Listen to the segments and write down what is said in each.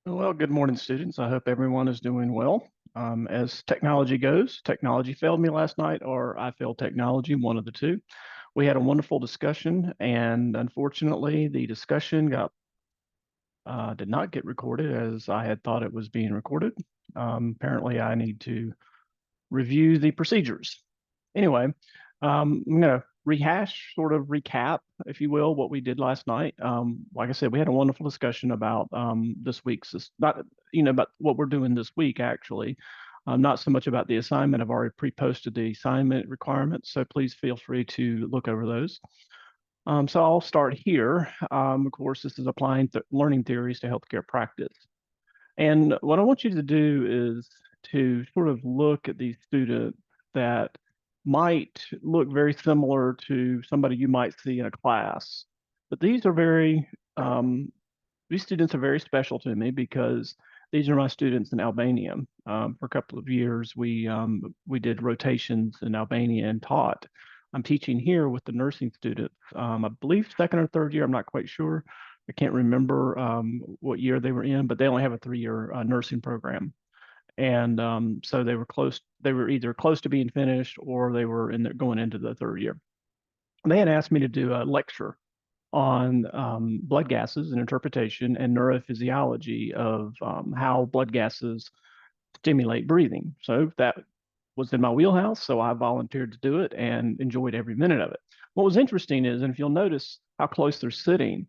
Well, good morning, students. I hope everyone is doing well. As technology goes, technology failed me last night, or I failed technology, one of the two. We had a wonderful discussion, and unfortunately, the discussion did not get recorded as I had thought it was being recorded. Apparently, I need to review the procedures. Anyway, I'm going to rehash, sort of recap, if you will, what we did last night. Like I said, we had a wonderful discussion about this week's, not, about what we're doing this week, actually. Not so much about the assignment. I've already pre-posted the assignment requirements, so please feel free to look over those. So I'll start here. Of course, this is applying learning theories to healthcare practice. And what I want you to do is to sort of look at these students that might look very similar to somebody you might see in a class. But these students are very special to me because these are my students in Albania. For a couple of years, we did rotations in Albania and taught. I'm teaching here with the nursing students. I believe second or third year. I'm not quite sure. I can't remember what year they were in, but they only have a 3-year nursing program. And so they were close. They were either close to being finished or they were going into the third year. They had asked me to do a lecture on blood gases and interpretation and neurophysiology of how blood gases stimulate breathing. So that was in my wheelhouse. So I volunteered to do it and enjoyed every minute of it. What was interesting is, and if you'll notice how close they're sitting,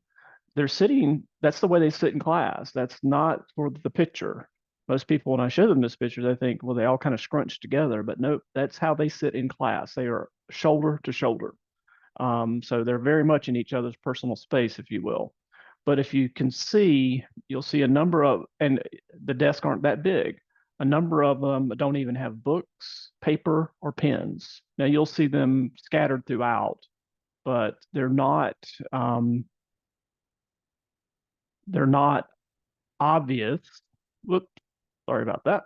that's the way they sit in class. That's not for the picture. Most people, when I show them this picture, they think, well, they all kind of scrunch together, but nope, that's how they sit in class. They are shoulder to shoulder. So they're very much in each other's personal space, if you will. But if you can see, you'll see a number of, and the desks aren't that big. A number of them don't even have books, paper, or pens. Now you'll see them scattered throughout, but um, they're not obvious. Whoop, sorry about that.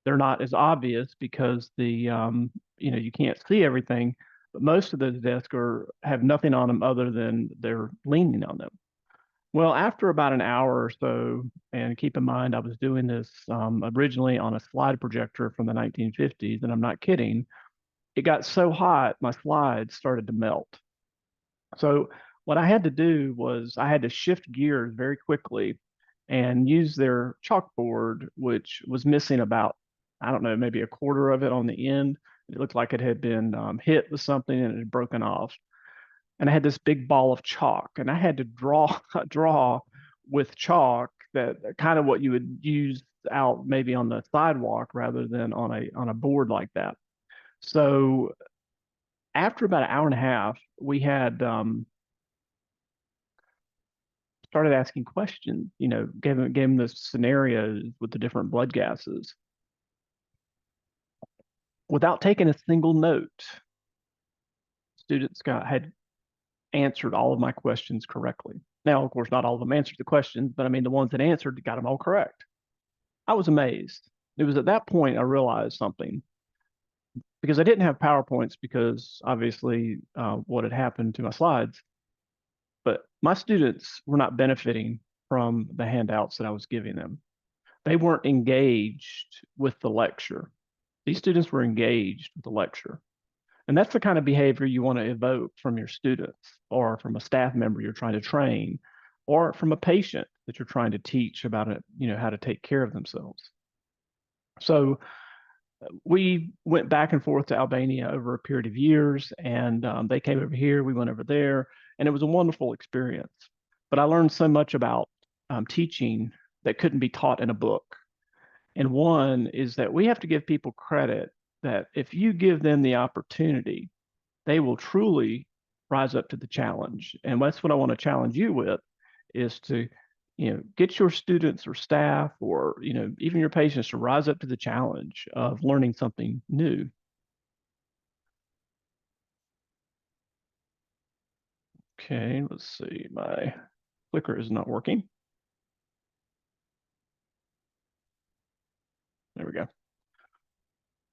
They're not as obvious because you can't see everything. But most of those desks have nothing on them other than they're leaning on them. Well, after about an hour or so, and keep in mind I was doing this originally on a slide projector from the 1950s, and I'm not kidding. It got so hot, my slides started to melt. So what I had to do was I had to shift gears very quickly and use their chalkboard, which was missing about, I don't know, maybe a quarter of it on the end. It looked like it had been hit with something and it had broken off. And I had this big ball of chalk, and I had to draw with chalk that kind of what you would use out maybe on the sidewalk rather than on a board like that. So after about an hour and a half, we had started asking questions, gave them the scenarios with the different blood gases without taking a single note. Students had answered all of my questions correctly. Now, of course, not all of them answered the questions, but I mean, the ones that answered got them all correct. I was amazed. It was at that point I realized something because I didn't have PowerPoints because obviously what had happened to my slides, but my students were not benefiting from the handouts that I was giving them. They weren't engaged with the lecture. These students were engaged with the lecture. And that's the kind of behavior you want to evoke from your students or from a staff member you're trying to train or from a patient that you're trying to teach about it, how to take care of themselves. So we went back and forth to Albania over a period of years, and they came over here, we went over there, and it was a wonderful experience. But I learned so much about teaching that couldn't be taught in a book. And one is that we have to give people credit that if you give them the opportunity, they will truly rise up to the challenge. And that's what I want to challenge you with is to, get your students or staff or, even your patients to rise up to the challenge of learning something new. Okay, let's see. My clicker is not working. There we go.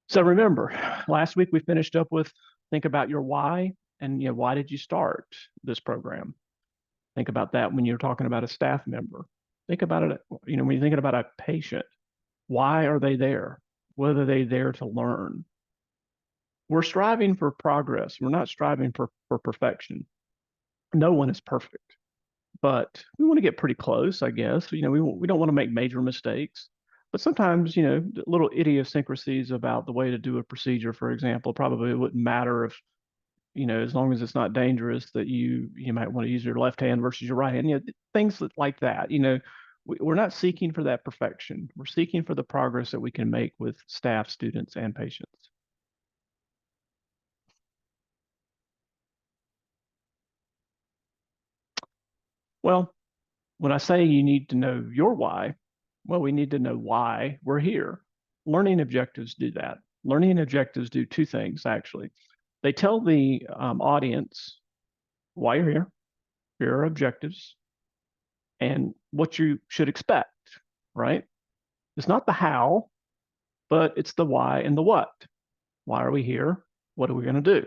So remember, last week we finished up with think about your why and why did you start this program? Think about that when you're talking about a staff member. Think about it, when you're thinking about a patient, why are they there? What are they there to learn? We're striving for progress. We're not striving for perfection. No one is perfect, but we want to get pretty close, I guess. We don't want to make major mistakes, but sometimes, little idiosyncrasies about the way to do a procedure, for example, probably wouldn't matter if, as long as it's not dangerous, that you might want to use your left hand versus your right hand. Things like that. We're not seeking for that perfection. We're seeking for the progress that we can make with staff, students, and patients. Well, when I say you need to know your why, well, we need to know why we're here. Learning objectives do that. Learning objectives do two things, actually. They tell the audience why you're here, your objectives, and what you should expect, right? It's not the how, but it's the why and the what. Why are we here? What are we going to do?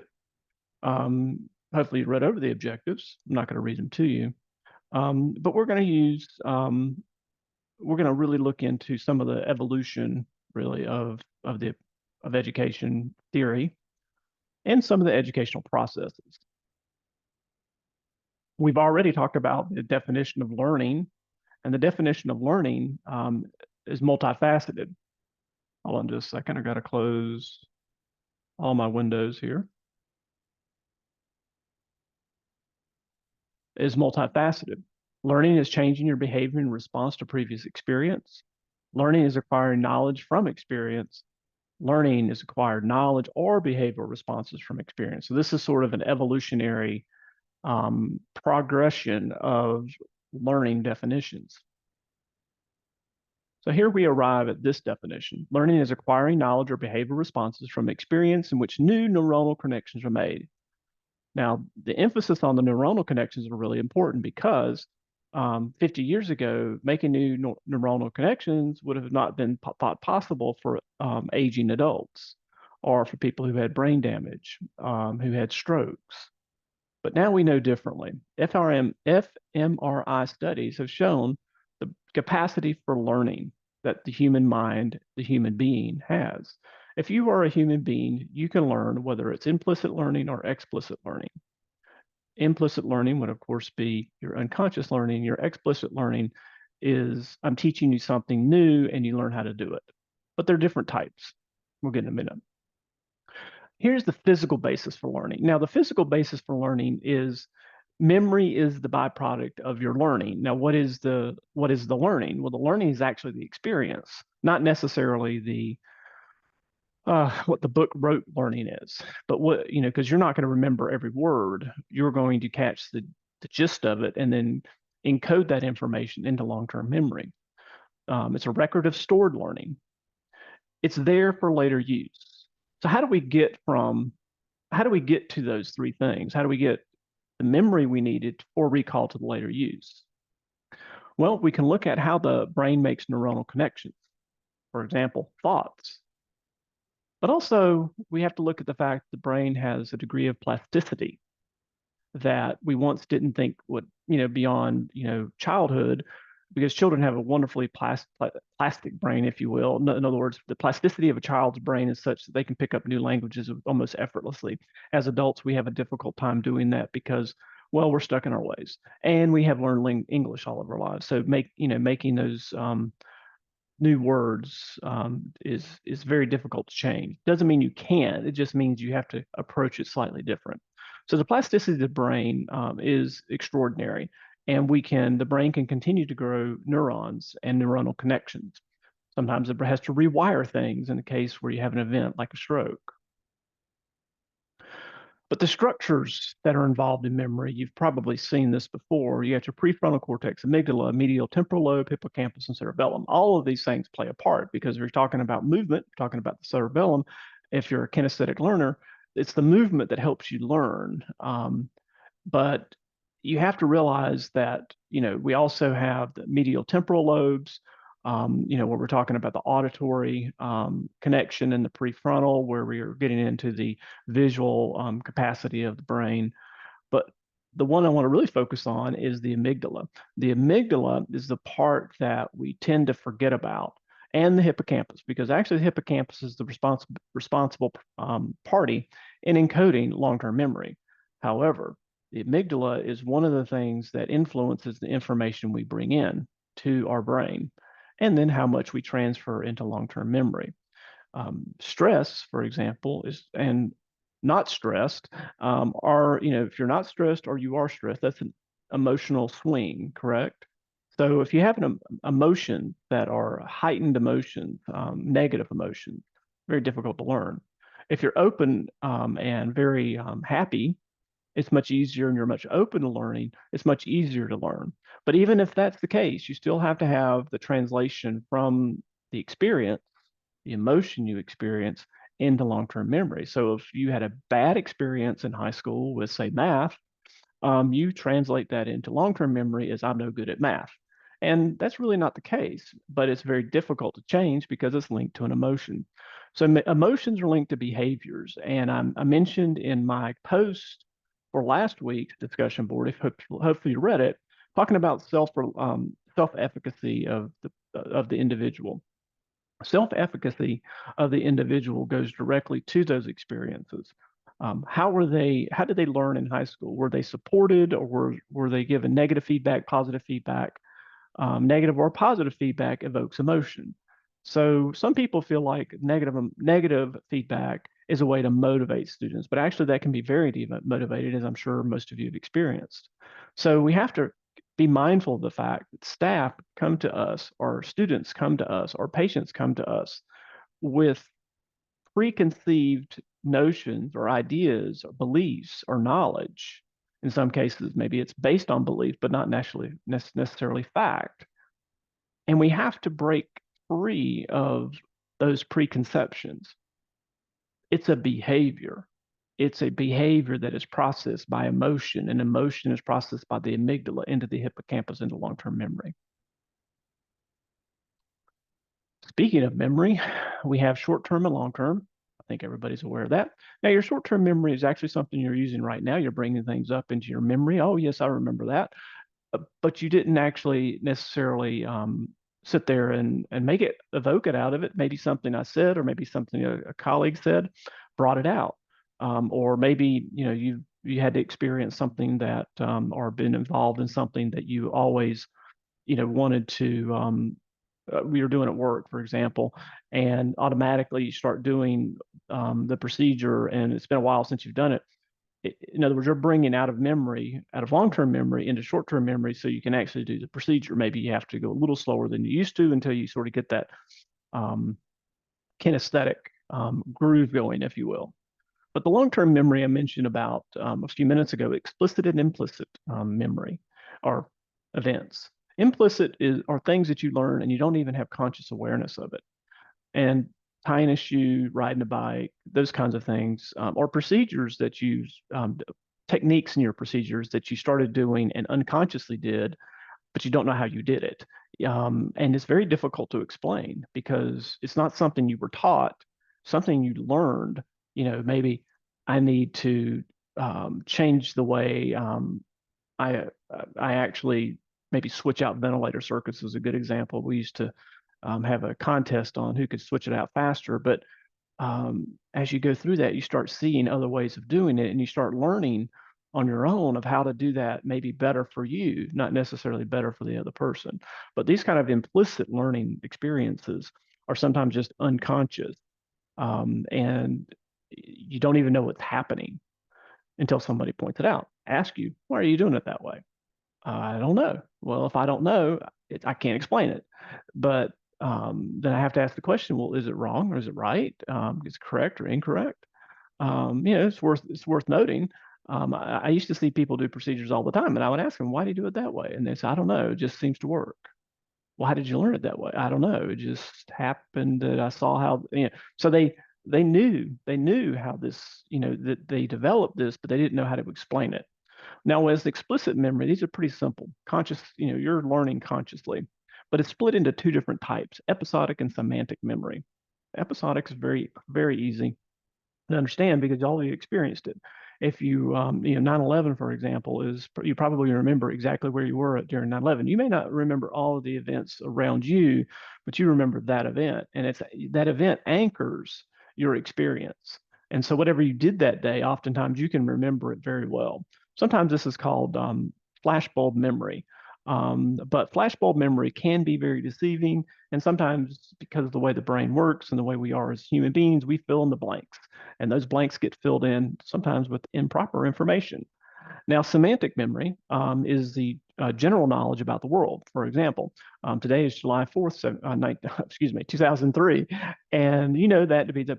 Hopefully, you read over the objectives. I'm not going to read them to you, but we're going to we're going to really look into some of the evolution, really, of education theory and some of the educational processes. We've already talked about the definition of learning, and the definition of learning is multifaceted. Hold on just a second. I got to close all my windows here. Is multifaceted. Learning is changing your behavior in response to previous experience. Learning is acquiring knowledge from experience. Learning is acquired knowledge or behavioral responses from experience. So this is sort of an evolutionary progression of learning definitions. So here we arrive at this definition. Learning is acquiring knowledge or behavioral responses from experience in which new neuronal connections are made. Now, the emphasis on the neuronal connections are really important because 50 years ago, making new neuronal connections would have not been thought possible for aging adults or for people who had brain damage, who had strokes. But now we know differently. fMRI studies have shown the capacity for learning that the human mind, the human being has. If you are a human being, you can learn whether it's implicit learning or explicit learning. Implicit learning would, of course, be your unconscious learning. Your explicit learning is I'm teaching you something new and you learn how to do it. But they're different types. We'll get in a minute. Here's the physical basis for learning. Now, the physical basis for learning is memory is the byproduct of your learning. Now, what is the learning? Well, the learning is actually the experience, not necessarily the what the book wrote learning is, but what, because you're not going to remember every word, you're going to catch the gist of it and then encode that information into long-term memory. It's a record of stored learning. It's there for later use. So how do we get to those three things? How do we get the memory we needed for recall to the later use? Well, we can look at how the brain makes neuronal connections. For example, thoughts. But also, we have to look at the fact the brain has a degree of plasticity that we once didn't think would, beyond, childhood, because children have a wonderfully plastic brain, if you will. In other words, the plasticity of a child's brain is such that they can pick up new languages almost effortlessly. As adults, we have a difficult time doing that because, well, we're stuck in our ways, and we have learned English all of our lives. So making those new words is very difficult to change. Doesn't mean you can't. It just means you have to approach it slightly different. So the plasticity of the brain is extraordinary, and the brain can continue to grow neurons and neuronal connections. Sometimes it has to rewire things in the case where you have an event like a stroke. But the structures that are involved in memory, you've probably seen this before. You have your prefrontal cortex, amygdala, medial temporal lobe, hippocampus, and cerebellum. All of these things play a part because if you're talking about movement, talking about the cerebellum. If you're a kinesthetic learner, it's the movement that helps you learn. But you have to realize that, we also have the medial temporal lobes, where we're talking about the auditory connection in the prefrontal, where we are getting into the visual capacity of the brain. But the one I want to really focus on is the amygdala. The amygdala is the part that we tend to forget about, and the hippocampus, because actually the hippocampus is the responsible party in encoding long-term memory. However, the amygdala is one of the things that influences the information we bring in to our brain, and then how much we transfer into long-term memory. Stress, for example, and not stressed are, if you're not stressed or you are stressed, that's an emotional swing, correct? So if you have an emotion that are heightened emotions, negative emotions, very difficult to learn. If you're open and very happy, it's much easier, and you're much open to learning, it's much easier to learn. But even if that's the case, you still have to have the translation from the experience, the emotion you experience, into long-term memory. So if you had a bad experience in high school with, say, math, you translate that into long-term memory as I'm no good at math. And that's really not the case, but it's very difficult to change because it's linked to an emotion. So emotions are linked to behaviors. And I mentioned in my post for last week's discussion board, if hopefully you read it, talking about self-efficacy of the individual. Self-efficacy of the individual goes directly to those experiences. How did they learn in high school? Were they supported, or were they given negative feedback, positive feedback? Negative or positive feedback evokes emotion. So some people feel like negative feedback is a way to motivate students, but actually that can be very demotivated, as I'm sure most of you have experienced. So we have to be mindful of the fact that staff come to us, or students come to us, or patients come to us with preconceived notions or ideas or beliefs or knowledge. In some cases, maybe it's based on belief, but not necessarily fact. And we have to break free of those preconceptions. It's a behavior. It's a behavior that is processed by emotion, and emotion is processed by the amygdala into the hippocampus into long-term memory. Speaking of memory, we have short-term and long-term. I think everybody's aware of that. Now, your short-term memory is actually something you're using right now. You're bringing things up into your memory. Oh, yes, I remember that. But you didn't actually necessarily sit there and evoke it out of it. Maybe something I said, or maybe something a colleague said, brought it out. Or maybe, you had to experience something that, or been involved in something that you always, wanted to, we were doing at work, for example, and automatically you start doing the procedure, and it's been a while since you've done it. In other words, you're bringing out of long-term memory into short-term memory, so you can actually do the procedure. Maybe you have to go a little slower than you used to until you sort of get that kinesthetic groove going, if you will. But the long-term memory I mentioned about a few minutes ago, explicit and implicit memory, are events. Implicit are things that you learn and you don't even have conscious awareness of it. And tying a shoe, riding a bike, those kinds of things, or procedures that you, techniques in your procedures that you started doing and unconsciously did, but you don't know how you did it. And it's very difficult to explain because it's not something you were taught, something you learned. Maybe I need to change the way I actually maybe switch out ventilator circuits is a good example. We used to have a contest on who could switch it out faster, but as you go through that, you start seeing other ways of doing it, and you start learning on your own of how to do that maybe better for you, not necessarily better for the other person. But these kind of implicit learning experiences are sometimes just unconscious, and you don't even know what's happening until somebody points it out. Ask you, why are you doing it that way? I don't know. Well, if I don't know, I can't explain it. But then I have to ask the question, well, is it wrong or is it right? Is it correct or incorrect? It's worth noting. I used to see people do procedures all the time, and I would ask them, why do you do it that way? And they say, I don't know. It just seems to work. Well, how did you learn it that way? I don't know. It just happened that I saw how, so they knew how this, that they developed this, but they didn't know how to explain it. Now, as explicit memory, these are pretty simple. Conscious, you're learning consciously, but it's split into two different types: episodic and semantic memory. Episodic is very, very easy to understand because you already experienced it. if you, 9/11, for example, you probably remember exactly where you were during 9/11. You may not remember all of the events around you, but you remember that event, and that event anchors your experience. And so whatever you did that day, oftentimes you can remember it very well. Sometimes this is called flashbulb memory. But flashbulb memory can be very deceiving. And sometimes, because of the way the brain works and the way we are as human beings, we fill in the blanks. And those blanks get filled in sometimes with improper information. Now, semantic memory is the general knowledge about the world. For example, today is July 4th, 2003, and you know that to be the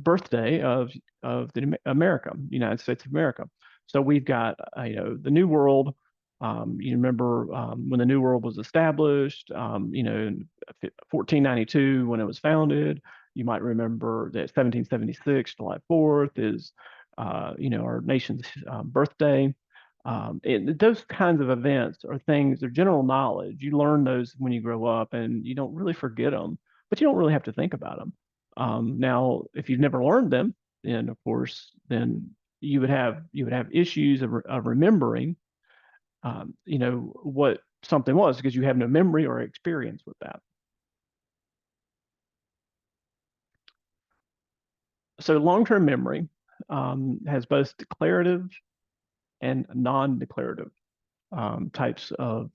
birthday of the America, United States of America. So we've got the New World. You remember when the New World was established, in 1492 when it was founded. You might remember that 1776, July 4th is our nation's birthday. Those kinds of events are things, they're general knowledge. You learn those when you grow up and you don't really forget them, but you don't really have to think about them. Now, if you've never learned them, then of course, then you would have issues of remembering, what something was because you have no memory or experience with that. So long-term memory has both declarative and non-declarative types of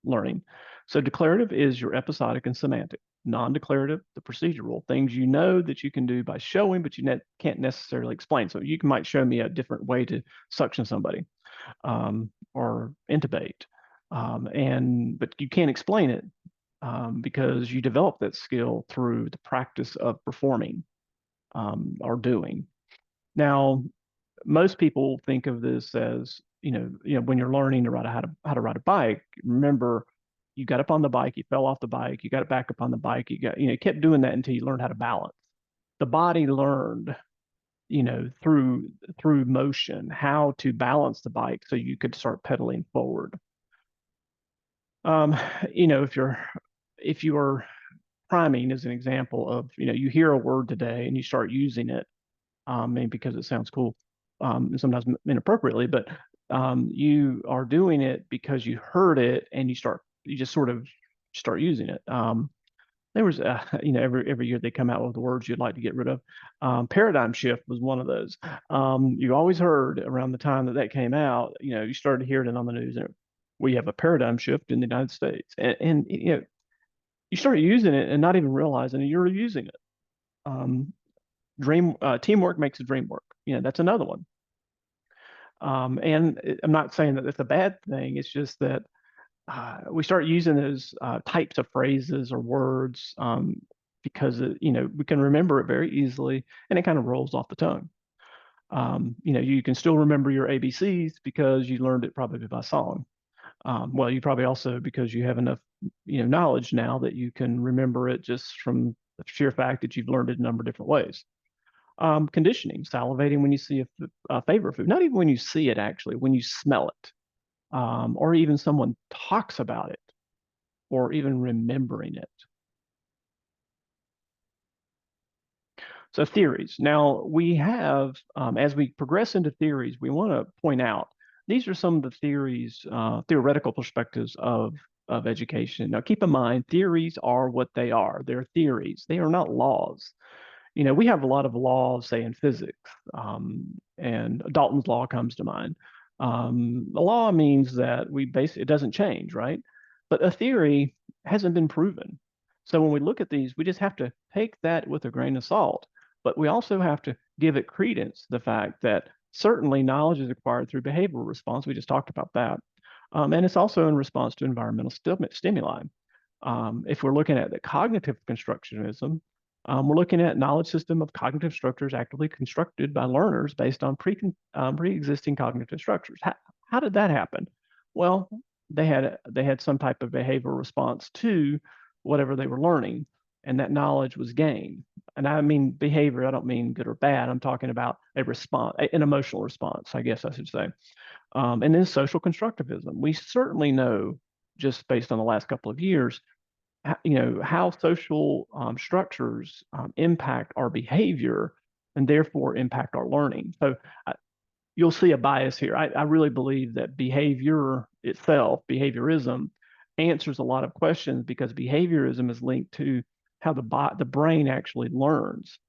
learning. So declarative is your episodic and semantic. Non-declarative, the procedural, things you know that you can do by showing, but you can't necessarily explain. So you might show me a different way to suction somebody or intubate, but you can't explain it because you develop that skill through the practice of performing or doing. Now, most people think of this as when you're learning to how to ride a bike. Remember, you got up on the bike, you fell off the bike, you got back up on the bike, you kept doing that until you learned how to balance. The body learned, through motion how to balance the bike so you could start pedaling forward. Um, if you are priming as an example of, you hear a word today and you start using it, maybe because it sounds cool, and sometimes inappropriately, but you are doing it because you heard it and you just sort of start using it. There was, every year they come out with the words you'd like to get rid of. Paradigm shift was one of those. You always heard around the time that came out, you started hearing it on the news, and we have a paradigm shift in the United States, and you start using it and not even realizing you're using it. Teamwork makes the dream work. That's another one. And I'm not saying that it's a bad thing. It's just that we start using those types of phrases or words because we can remember it very easily, and it kind of rolls off the tongue. You can still remember your ABCs because you learned it probably by song. Well, you probably also, because you have enough knowledge now that you can remember it just from the sheer fact that you've learned it a number of different ways. Conditioning, salivating when you see a favorite food, not even when you see it, actually, when you smell it, or even someone talks about it, or even remembering it. So theories. Now we have, as we progress into theories, we want to point out these are some of the theories, theoretical perspectives of education. Now keep in mind, theories are what they are. They're theories. They are not laws. We have a lot of laws, say in physics, and Dalton's law comes to mind. The law means that it doesn't change, right? But a theory hasn't been proven. So when we look at these, we just have to take that with a grain of salt. But we also have to give it credence to the fact that certainly knowledge is acquired through behavioral response. We just talked about that. And it's also in response to environmental stimuli. If we're looking at the cognitive constructionism, we're looking at knowledge system of cognitive structures actively constructed by learners based on pre-existing cognitive structures. How did that happen? Well, they had some type of behavioral response to whatever they were learning, and that knowledge was gained. And I mean behavior, I don't mean good or bad. I'm talking about a response, an emotional response, I guess I should say. And then social constructivism. We certainly know, just based on the last couple of years, how social structures impact our behavior and therefore impact our learning. So you'll see a bias here. I really believe that behavior itself, behaviorism, answers a lot of questions because behaviorism is linked to how the brain actually learns.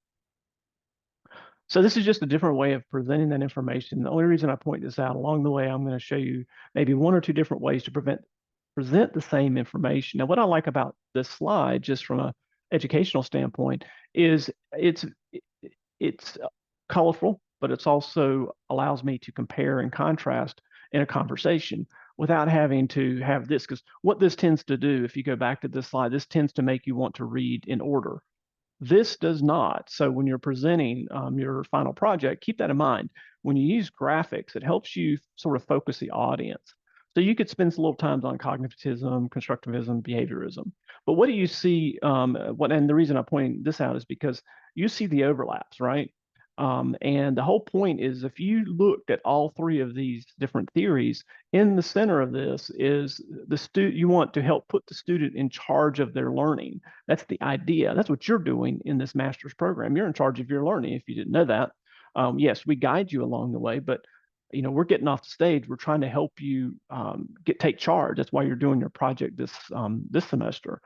So this is just a different way of presenting that information. The only reason I point this out along the way, I'm going to show you maybe one or two different ways to present the same information. Now, what I like about this slide, just from a educational standpoint, is it's colorful, but it's also allows me to compare and contrast in a conversation without having to have this. Because what this tends to do, if you go back to this slide, this tends to make you want to read in order. This does not. So when you're presenting your final project, keep that in mind. When you use graphics, it helps you sort of focus the audience. So you could spend a little time on cognitivism, constructivism, behaviorism. But what do you see? And the reason I'm pointing this out is because you see the overlaps, right? And the whole point is if you looked at all three of these different theories, in the center of this is you want to help put the student in charge of their learning. That's the idea. That's what you're doing in this master's program. You're in charge of your learning. If you didn't know that, yes, we guide you along the way, but we're getting off the stage. We're trying to help you take charge. That's why you're doing your project this semester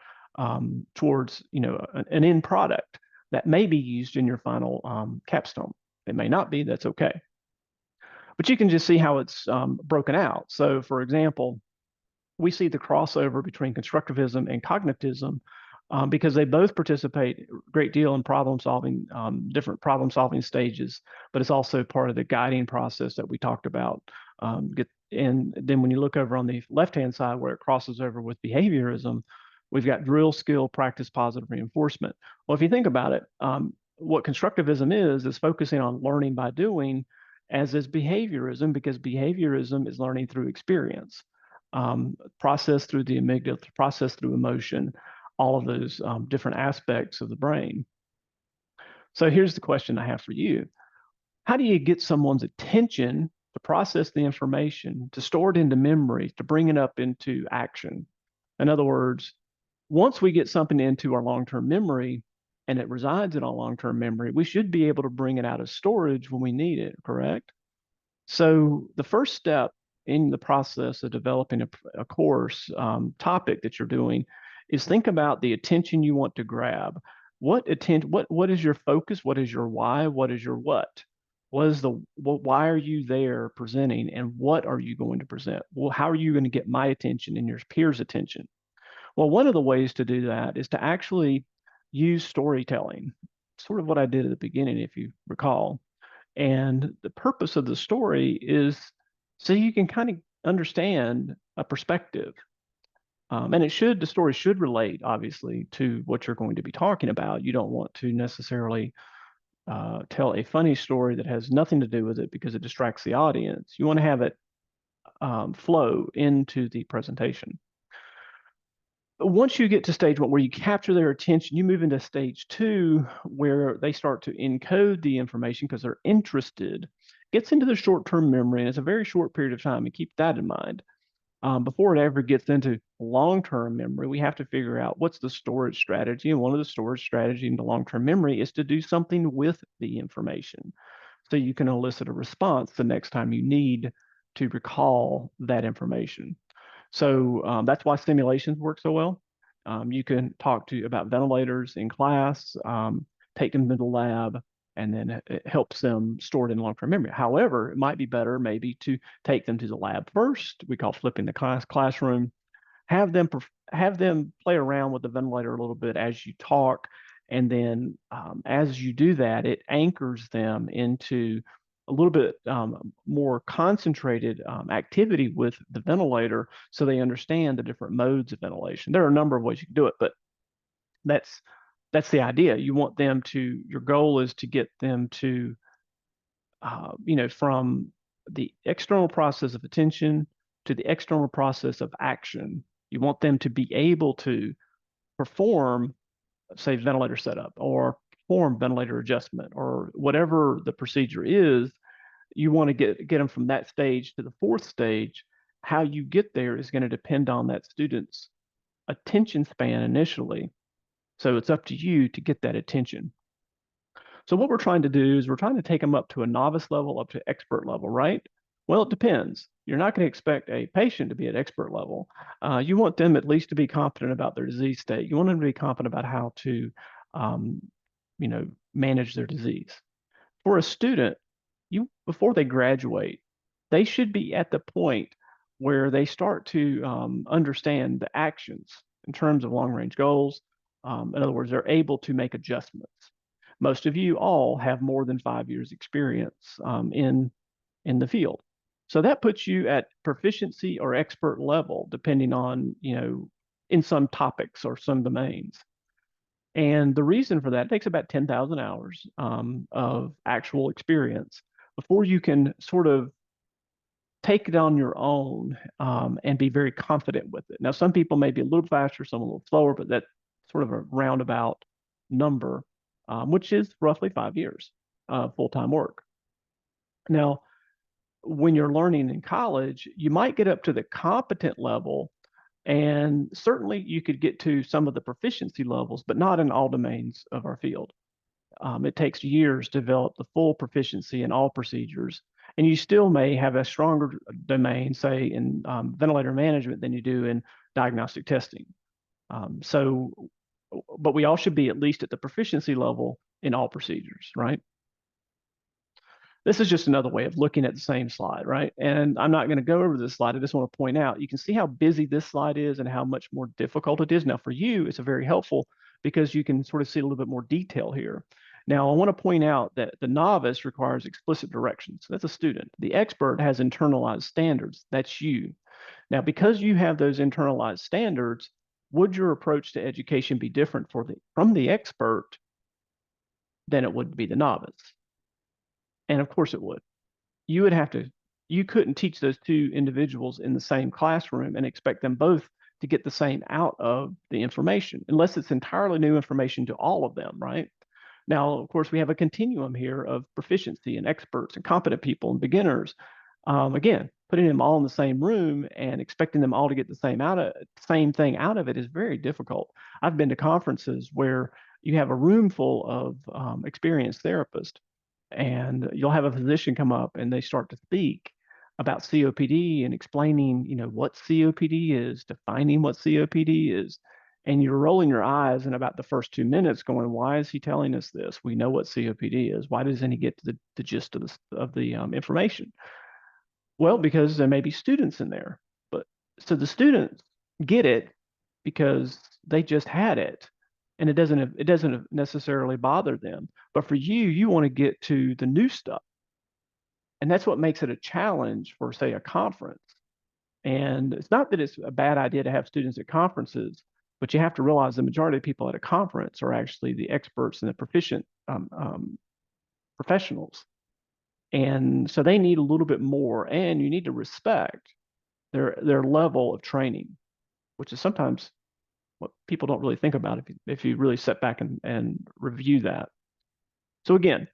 towards an end product that may be used in your final capstone. It may not be. That's okay. But you can just see how it's broken out. So, for example, we see the crossover between constructivism and cognitivism because they both participate a great deal in problem solving, different problem solving stages, but it's also part of the guiding process that we talked about. And then when you look over on the left-hand side where it crosses over with behaviorism, we've got drill, skill, practice, positive reinforcement. Well, if you think about it, what constructivism is focusing on learning by doing, as is behaviorism, because behaviorism is learning through experience. Process through the amygdala, process through emotion, all of those different aspects of the brain. So here's the question I have for you. How do you get someone's attention to process the information, to store it into memory, to bring it up into action? In other words, once we get something into our long-term memory and it resides in our long-term memory, we should be able to bring it out of storage when we need it, correct? So the first step in the process of developing a course topic that you're doing is think about the attention you want to grab. What is your focus? What is your why? What is your what? Why are you there presenting, and what are you going to present? Well, how are you going to get my attention and your peers' attention? Well, one of the ways to do that is to actually use storytelling, sort of what I did at the beginning, if you recall. And the purpose of the story is so you can kind of understand a perspective. And the story should relate, obviously, to what you're going to be talking about. You don't want to necessarily tell a funny story that has nothing to do with it because it distracts the audience. You want to have it flow into the presentation. Once you get to stage one where you capture their attention, you move into stage two where they start to encode the information because they're interested. Gets into the short-term memory, and it's a very short period of time, and keep that in mind. Before it ever gets into long-term memory, we have to figure out what's the storage strategy, and one of the storage strategy in the long-term memory is to do something with the information so you can elicit a response the next time you need to recall that information. So that's why simulations work so well. You can talk about ventilators in class, take them to the lab, and then it helps them store it in long-term memory. However, it might be better maybe to take them to the lab first. We call flipping the classroom. Have them play around with the ventilator a little bit as you talk, and then as you do that, it anchors them into a little bit more concentrated activity with the ventilator so they understand the different modes of ventilation. There are a number of ways you can do it, but that's the idea. Your goal is to get them to, from the external process of attention to the external process of action. You want them to be able to perform, say, ventilator setup or perform ventilator adjustment or whatever the procedure is. You want to get them from that stage to the fourth stage. How you get there is going to depend on that student's attention span initially. So it's up to you to get that attention. So what we're trying to do is we're trying to take them up to a novice level, up to expert level, right? Well, it depends. You're not going to expect a patient to be at expert level. You want them at least to be competent about their disease state. You want them to be competent about how to, um, manage their disease. For a student, before they graduate, they should be at the point where they start to understand the actions in terms of long-range goals. In other words, they're able to make adjustments. Most of you all have more than 5 years experience in the field. So that puts you at proficiency or expert level, depending on, in some topics or some domains. And the reason for that, it takes about 10,000 hours of actual experience before you can sort of take it on your own and be very confident with it. Now, some people may be a little faster, some a little slower, but that's sort of a roundabout number, which is roughly 5 years of full-time work. Now, when you're learning in college, you might get up to the competent level, and certainly you could get to some of the proficiency levels, but not in all domains of our field. It takes years to develop the full proficiency in all procedures, and you still may have a stronger domain, say in ventilator management, than you do in diagnostic testing. But we all should be at least at the proficiency level in all procedures, right? This is just another way of looking at the same slide, right? And I'm not going to go over this slide. I just want to point out, you can see how busy this slide is and how much more difficult it is. Now, for you, it's very helpful because you can sort of see a little bit more detail here. Now, I want to point out that the novice requires explicit directions. That's a student. The expert has internalized standards. That's you. Now, because you have those internalized standards, would your approach to education be different from the expert than it would be the novice? And of course it would. You couldn't teach those two individuals in the same classroom and expect them both to get the same out of the information, unless it's entirely new information to all of them, right? Now, of course, we have a continuum here of proficiency and experts and competent people and beginners. Again, putting them all in the same room and expecting them all to get the same thing out of it is very difficult. I've been to conferences where you have a room full of experienced therapists, and you'll have a physician come up and they start to speak about COPD and explaining, what COPD is, defining what COPD is, and you're rolling your eyes in about the first 2 minutes going, why is he telling us this? We know what COPD is. Why doesn't he get to the gist of the information? Well, because there may be students in there. But so the students get it because they just had it, and it doesn't necessarily bother them. But for you, you want to get to the new stuff. And that's what makes it a challenge for, say, a conference. And it's not that it's a bad idea to have students at conferences, but you have to realize the majority of people at a conference are actually the experts and the proficient professionals. And so they need a little bit more, and you need to respect their level of training, which is sometimes what people don't really think about if you really sit back and review that. So again,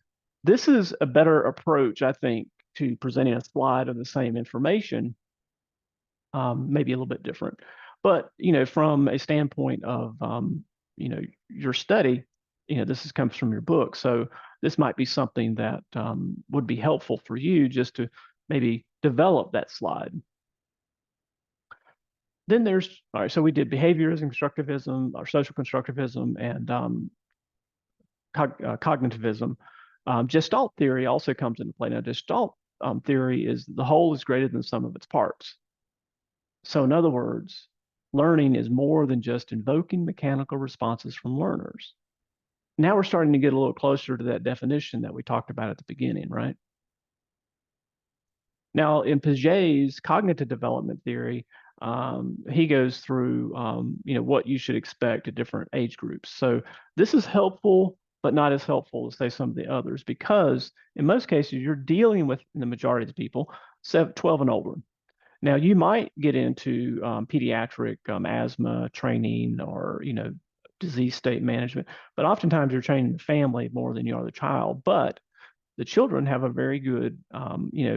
this is a better approach, I think, to presenting a slide of the same information, maybe a little bit different. But, from a standpoint of, your study, this comes from your book. So this might be something that would be helpful for you just to maybe develop that slide. Then all right, so we did behaviorism, constructivism, or social constructivism, and cognitivism. Gestalt theory also comes into play. Now, Gestalt theory is the whole is greater than the sum of its parts. So in other words, learning is more than just invoking mechanical responses from learners. Now we're starting to get a little closer to that definition that we talked about at the beginning, right? Now, in Piaget's cognitive development theory, he goes through, what you should expect at different age groups. So this is helpful, but not as helpful as, say, some of the others, because in most cases, you're dealing with, in the majority of the people, 12 and older. Now, you might get into pediatric asthma training or, disease state management, but oftentimes you're training the family more than you are the child. But the children have a very good,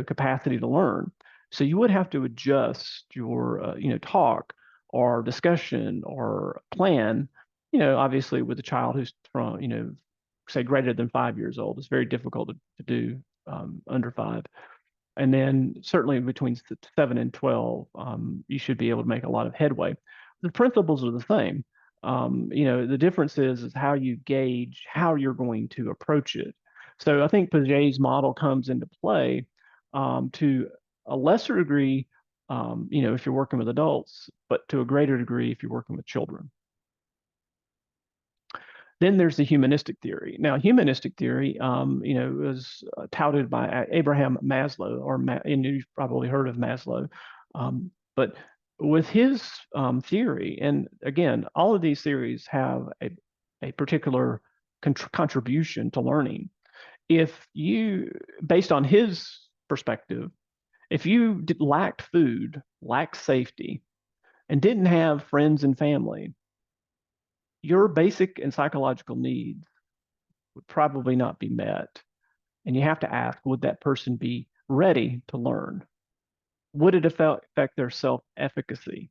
capacity to learn. So you would have to adjust your, talk or discussion or plan, obviously with a child who's from, say greater than 5 years old. It's very difficult to do under 5. And then certainly between 7 and 12, you should be able to make a lot of headway. The principles are the same. The difference is how you gauge how you're going to approach it. So I think Paget's model comes into play to a lesser degree, if you're working with adults, but to a greater degree if you're working with children. Then there's the humanistic theory. Now, humanistic theory, was touted by Abraham Maslow, and you've probably heard of Maslow. But with his theory, and again, all of these theories have a particular contribution to learning. If you, based on his perspective, if you lacked food, lacked safety, and didn't have friends and family, your basic and psychological needs would probably not be met. And you have to ask, would that person be ready to learn? Would it affect their self-efficacy?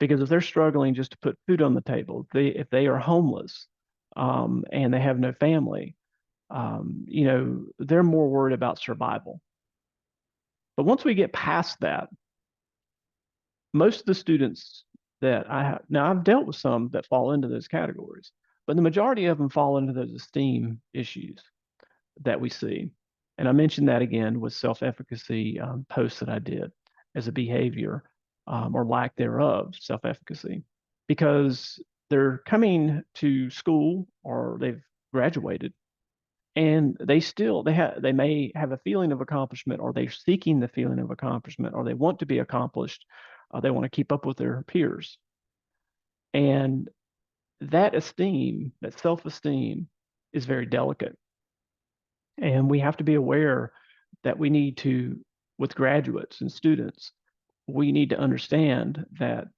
Because if they're struggling just to put food on the table, if they are homeless and they have no family, they're more worried about survival. But once we get past that, most of the students that I have, now I've dealt with some that fall into those categories, but the majority of them fall into those esteem issues that we see. And I mentioned that again with self-efficacy posts that I did as a behavior or lack thereof, self-efficacy, because they're coming to school or they've graduated and they may have a feeling of accomplishment, or they're seeking the feeling of accomplishment, or they want to be accomplished. They want to keep up with their peers. And that esteem, that self-esteem, is very delicate. And we have to be aware that we need to, with graduates and students, we need to understand that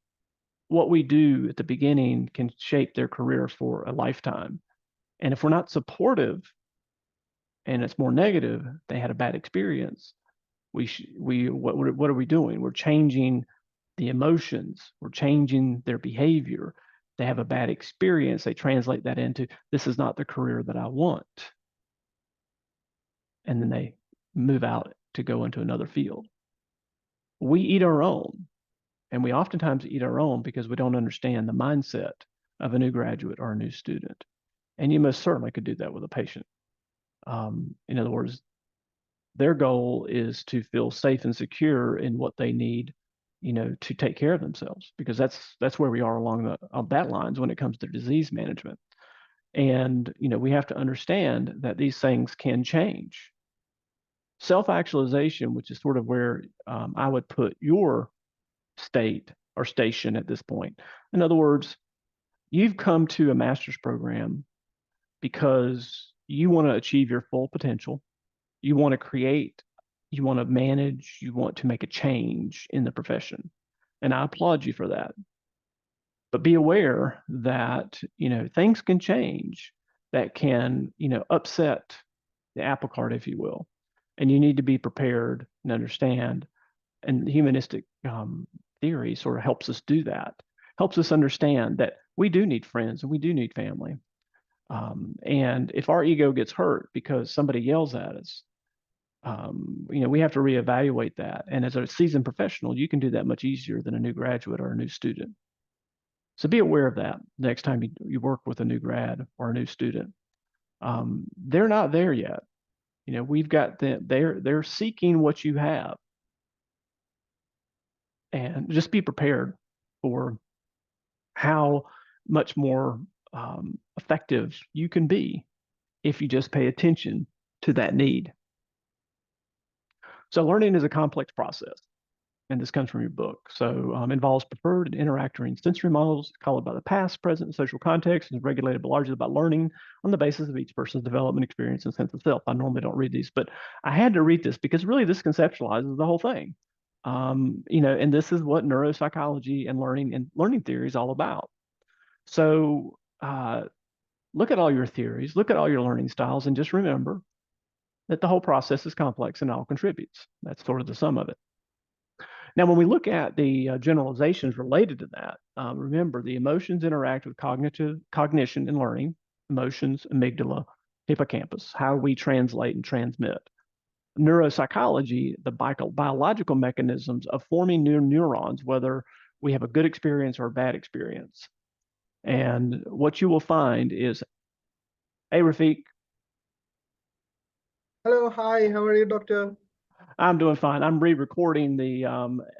what we do at the beginning can shape their career for a lifetime. And if we're not supportive and it's more negative, they had a bad experience, what are we doing? We're changing the emotions, we're changing their behavior. They have a bad experience, they translate that into, this is not the career that I want. And then they move out to go into another field. We eat our own, and we oftentimes eat our own because we don't understand the mindset of a new graduate or a new student. And you most certainly could do that with a patient. In other words, their goal is to feel safe and secure in what they need, to take care of themselves, because that's where we are along that lines when it comes to disease management. And we have to understand that these things can change. Self-actualization, which is sort of where I would put your state or station at this point. In other words, you've come to a master's program because you want to achieve your full potential. You want to create, you want to manage, you want to make a change in the profession. And I applaud you for that. But be aware that, things can change that can, upset the apple cart, if you will. And you need to be prepared and understand. And humanistic theory sort of helps us do that, helps us understand that we do need friends and we do need family. And if our ego gets hurt because somebody yells at us, we have to reevaluate that. And as a seasoned professional, you can do that much easier than a new graduate or a new student. So be aware of that next time you work with a new grad or a new student. They're not there yet. We've got them, they're seeking what you have. And just be prepared for how much more effective you can be if you just pay attention to that need. So learning is a complex process, and this comes from your book. So involves preferred and interacting sensory models colored by the past, present, and social context, and is regulated largely by learning on the basis of each person's development, experience, and sense of self. I normally don't read these, but I had to read this because really this conceptualizes the whole thing. And this is what neuropsychology and learning theory is all about. So look at all your theories, look at all your learning styles, and just remember that the whole process is complex and all contributes. That's sort of the sum of it. Now, when we look at the generalizations related to that, remember the emotions interact with cognition and learning, emotions, amygdala, hippocampus, how we translate and transmit. Neuropsychology, the biological mechanisms of forming new neurons, whether we have a good experience or a bad experience. And what you will find is, hey, Rafiq, Hello, hi, how are you, doctor? I'm doing fine. I'm re-recording the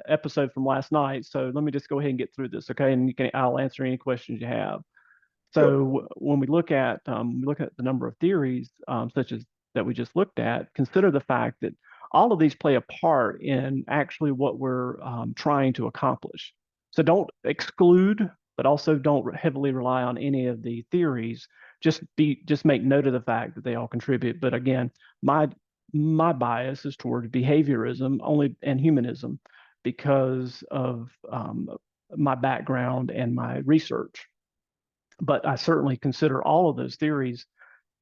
episode from last night, so let me just go ahead and get through this, okay? And I'll answer any questions you have. Sure. So when we look at the number of theories, such as that we just looked at, consider the fact that all of these play a part in actually what we're trying to accomplish. So don't exclude, but also don't heavily rely on any of the theories. Just make note of the fact that they all contribute. But again, my my bias is toward behaviorism only and humanism because of my background and my research. But I certainly consider all of those theories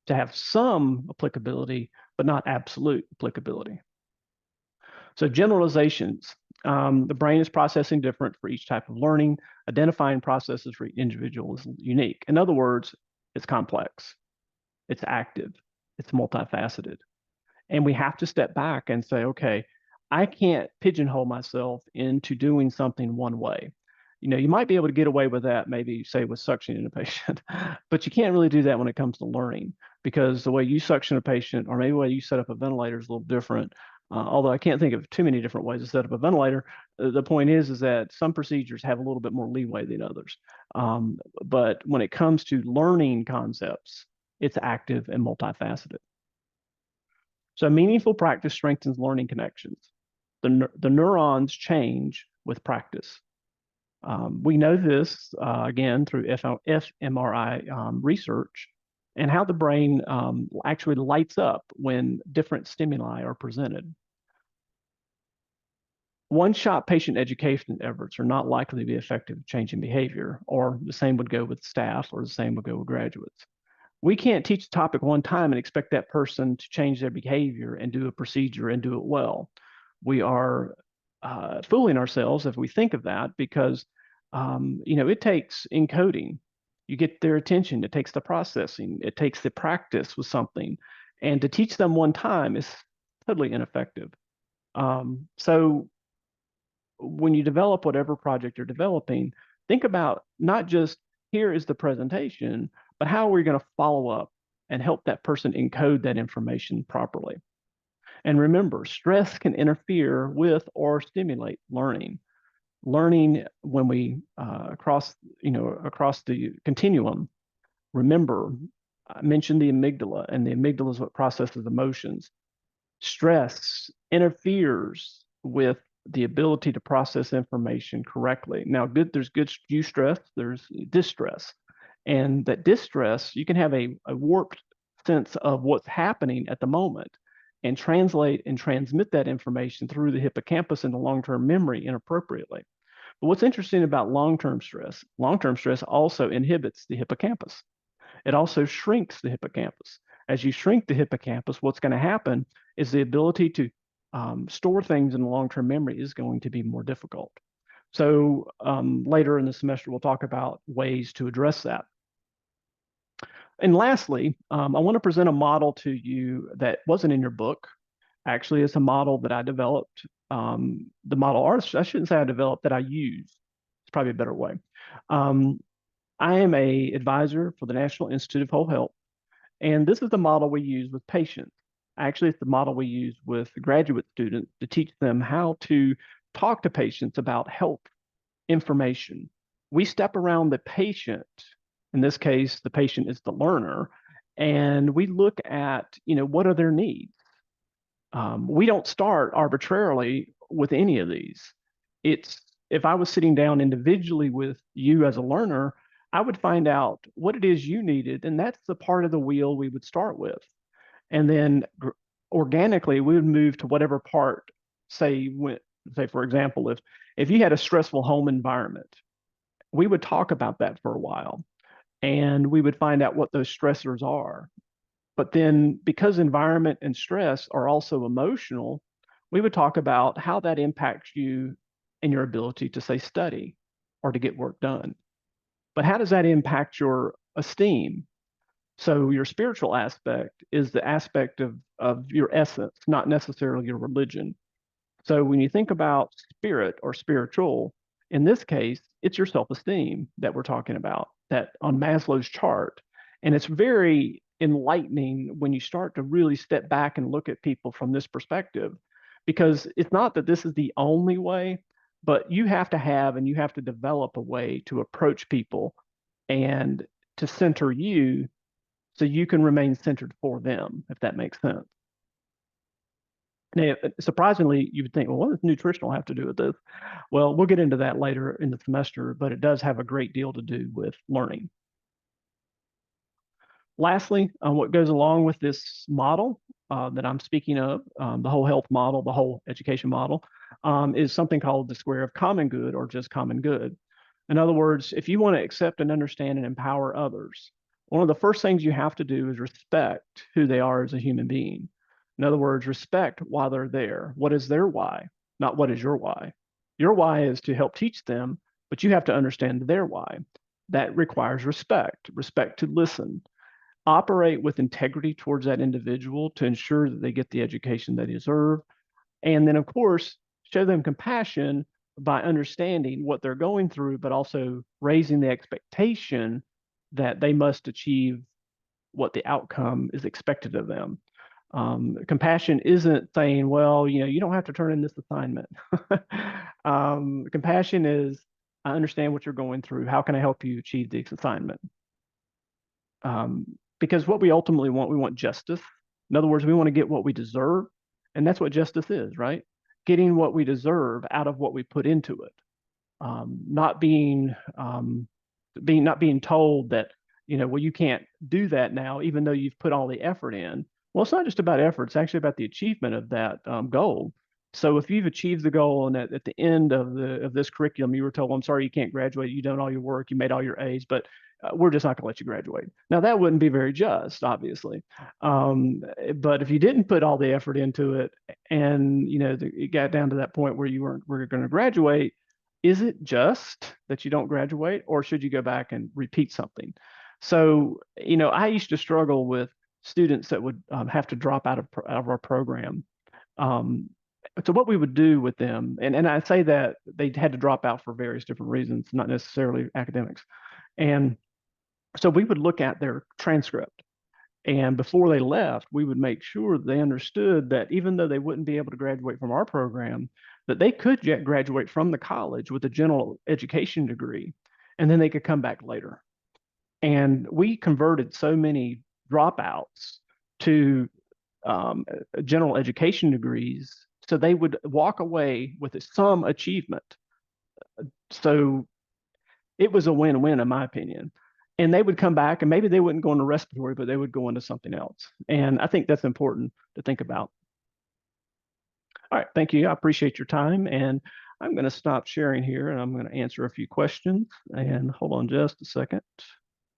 to have some applicability, but not absolute applicability. So generalizations, the brain is processing different for each type of learning. Identifying processes for each individual is unique. In other words, it's complex, it's active, it's multifaceted. And we have to step back and say, okay, I can't pigeonhole myself into doing something one way. You might be able to get away with that, maybe say with suctioning a patient, but you can't really do that when it comes to learning because the way you suction a patient or maybe the way you set up a ventilator is a little different. Although I can't think of too many different ways to set up a ventilator, the point is that some procedures have a little bit more leeway than others. But when it comes to learning concepts, it's active and multifaceted. So meaningful practice strengthens learning connections. The neurons change with practice. We know this, again, through fMRI research and how the brain actually lights up when different stimuli are presented. One-shot patient education efforts are not likely to be effective at changing behavior, or the same would go with staff, or the same would go with graduates. We can't teach a topic one time and expect that person to change their behavior and do a procedure and do it well. We are fooling ourselves if we think of that because it takes encoding. You get their attention. It takes the processing. It takes the practice with something, and to teach them one time is totally ineffective. So when you develop whatever project you're developing, think about not just here is the presentation, but how are we going to follow up and help that person encode that information properly? And remember, stress can interfere with or stimulate learning. Learning when we across the continuum. Remember, I mentioned the amygdala, and the amygdala is what processes emotions. Stress interferes with the ability to process information correctly. Now, there's good eustress, there's distress. And that distress, you can have a warped sense of what's happening at the moment and translate and transmit that information through the hippocampus into long-term memory inappropriately. But what's interesting about long-term stress also inhibits the hippocampus. It also shrinks the hippocampus. As you shrink the hippocampus, what's going to happen is the ability to store things in long-term memory is going to be more difficult. So later in the semester, we'll talk about ways to address that. And lastly, I want to present a model to you that wasn't in your book. Actually, it's a model that I developed. The model, or I shouldn't say I developed, that I use. It's probably a better way. I am a advisor for the National Institute of Whole Health, and this is the model we use with patients. Actually, it's the model we use with graduate students to teach them how to talk to patients about health information. We step around the patient. In this case, the patient is the learner, and we look at, what are their needs? We don't start arbitrarily with any of these. It's if I was sitting down individually with you as a learner, I would find out what it is you needed, and that's the part of the wheel we would start with. And then organically, we would move to whatever part, say, for example, if you had a stressful home environment, we would talk about that for a while, and we would find out what those stressors are. But then, because environment and stress are also emotional, we would talk about how that impacts you and your ability to, say, study or to get work done. But how does that impact your esteem? So your spiritual aspect is the aspect of your essence, not necessarily your religion. So when you think about spirit or spiritual, in this case, it's your self-esteem that we're talking about, that on Maslow's chart. And it's very enlightening when you start to really step back and look at people from this perspective, because it's not that this is the only way, but you have to have and you have to develop a way to approach people and to center you so you can remain centered for them, if that makes sense. Now, surprisingly, you would think, well, what does nutritional have to do with this? Well, we'll get into that later in the semester, but it does have a great deal to do with learning. Lastly, what goes along with this model that I'm speaking of, the whole health model, the whole education model, is something called the square of common good, or just common good. In other words, if you want to accept and understand and empower others, one of the first things you have to do is respect who they are as a human being. In other words, respect why they're there. What is their why? Not what is your why. Your why is to help teach them, but you have to understand their why. That requires respect, respect to listen, operate with integrity towards that individual to ensure that they get the education they deserve. And then, of course, show them compassion by understanding what they're going through, but also raising the expectation that they must achieve what the outcome is expected of them. Compassion isn't saying, well, you don't have to turn in this assignment. Compassion is, I understand what you're going through. How can I help you achieve this assignment? Because what we ultimately want, we want justice. In other words, we want to get what we deserve. And that's what justice is, right? Getting what we deserve out of what we put into it. Not being not being told that, well, you can't do that now, even though you've put all the effort in. Well, it's not just about effort, it's actually about the achievement of that goal. So if you've achieved the goal and at the end of this curriculum, you were told, I'm sorry, you can't graduate, you've done all your work, you made all your A's, but we're just not going to let you graduate. Now, that wouldn't be very just, obviously. But if you didn't put all the effort into it and, it got down to that point where you were going to graduate, is it just that you don't graduate, or should you go back and repeat something? So, I used to struggle with students that would have to drop out of our program. Um, so what we would do with them, and I say that they had to drop out for various different reasons, not necessarily academics. And so we would look at their transcript. And before they left, we would make sure they understood that even though they wouldn't be able to graduate from our program, that they could graduate from the college with a general education degree, and then they could come back later. And we converted so many dropouts to general education degrees, so they would walk away with some achievement. So it was a win-win, in my opinion. And they would come back and maybe they wouldn't go into respiratory, but they would go into something else. And I think that's important to think about. All right, thank you. I appreciate your time. And I'm going to stop sharing here and I'm going to answer a few questions. And hold on just a second.